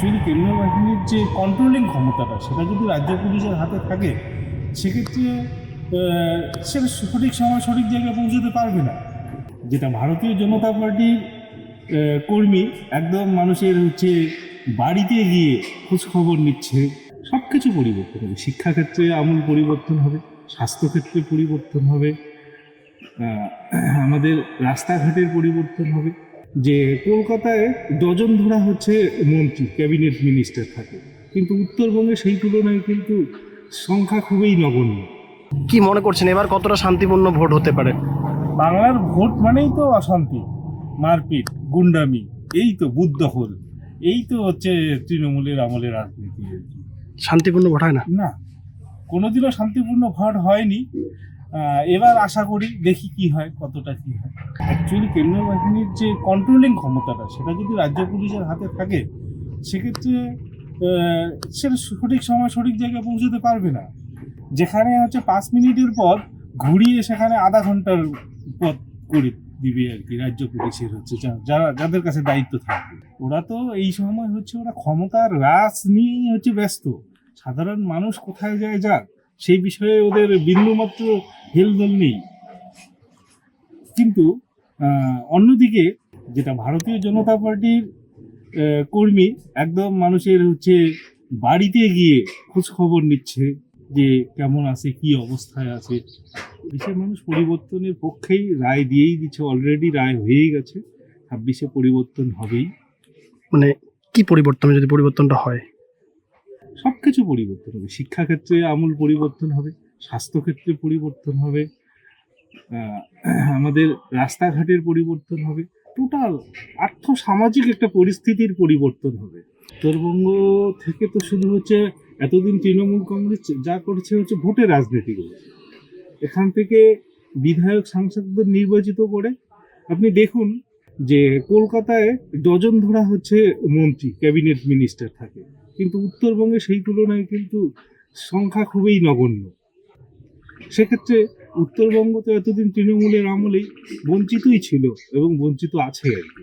Actually কেন্দ্রীয় বাহিনীর যে কন্ট্রোলিং ক্ষমতাটা সেটা যদি রাজ্য পুলিশের হাতে থাকে সেক্ষেত্রে সেটা সঠিক সময় সঠিক জায়গায় পৌঁছতে পারবে না। যেটা ভারতীয় জনতা পার্টির কর্মী একদম মানুষের বাড়িতে গিয়ে খোঁজ খবর নিচ্ছে, সব কিছু পরিবর্তন হবে। শিক্ষাক্ষেত্রে আমূল পরিবর্তন হবে, স্বাস্থ্যক্ষেত্রে পরিবর্তন হবে, আমাদের রাস্তাঘাটের পরিবর্তন হবে। যে কলকাতায় ডজন ধরা মন্ত্রী ক্যাবিনেট মিনিস্টার থাকে, কিন্তু উত্তরবঙ্গে সেই তুলনায় কিন্তু সংখ্যা খুবই নগণ্য। কি মনে করছেন এবার কতটা শান্তিপূর্ণ ভোট হতে পারে? বাংলার ভোট মানেই তো অশান্তি, মারপিট, গুন্ডামি, এই তো বুথ দখল, এই তো তৃণমূলের আমলের রাজনীতি। শান্তিপূর্ণ ভোট হয় না? না, কোনোদিনও শান্তিপূর্ণ ভোট হয়নি। এবার আশা করি, দেখি কি হয়, কতটা কি হয়। অ্যাকচুয়ালি কেন্দ্রীয় বাহিনীর যে কন্ট্রোলিং ক্ষমতাটা সেটা যদি রাজ্য পুলিশের হাতে থাকে সেক্ষেত্রে সেটা সঠিক সময় সঠিক জায়গায় পৌঁছতে পারবে না। যেখানে 5 মিনিটের পথ ঘুরিয়ে সেখানে আধা ঘন্টার পথ করে দিবে আর কি রাজ্য পুলিশের যাদের কাছে দায়িত্ব থাকবে। ওরা তো এই সময় ওরা ক্ষমতার রাস নিয়েই ব্যস্ত। সাধারণ মানুষ কোথায় যায় যাক, সেই বিষয়ে ওদের বিন্দুমাত্র হেলদোল নেই। কিন্তু অন্যদিকে যেটা ভারতীয় জনতা পার্টির কর্মী একদম মানুষের বাড়িতে গিয়ে খোঁজ খবর নিচ্ছে যে কেমন আছে, কি অবস্থায় আছে। দেশের মানুষ পরিবর্তনের পক্ষেই রায় দিয়েই দিচ্ছে, অলরেডি রায় হয়েই গেছে। 26-এ পরিবর্তন হবেই। মানে কি পরিবর্তন, যদি পরিবর্তনটা হয়? সব কিছু পরিবর্তন হবে। শিক্ষাক্ষেত্রে আমূল পরিবর্তন হবে, স্বাস্থ্যক্ষেত্রে পরিবর্তন হবে, আমাদের রাস্তাঘাটের পরিবর্তন হবে, টোটাল আর্থ-সামাজিক একটা পরিস্থিতির পরিবর্তন হবে। উত্তরবঙ্গ থেকে তো শুধু এতদিন তৃণমূল কংগ্রেস যা করেছে ভোটের রাজনীতি করে, এখান থেকে বিধায়ক সাংসদদের নির্বাচিত করে আপনি দেখুন যে কলকাতায় ডজন ধরা মন্ত্রী ক্যাবিনেট মিনিস্টার থাকে, কিন্তু উত্তরবঙ্গে সেই তুলনায় কিন্তু সংখ্যা খুবই নগণ্য। সেক্ষেত্রে উত্তরবঙ্গ তো এতদিন তৃণমূলের আমলেই বঞ্চিতই ছিল এবং বঞ্চিত আছে আর কি।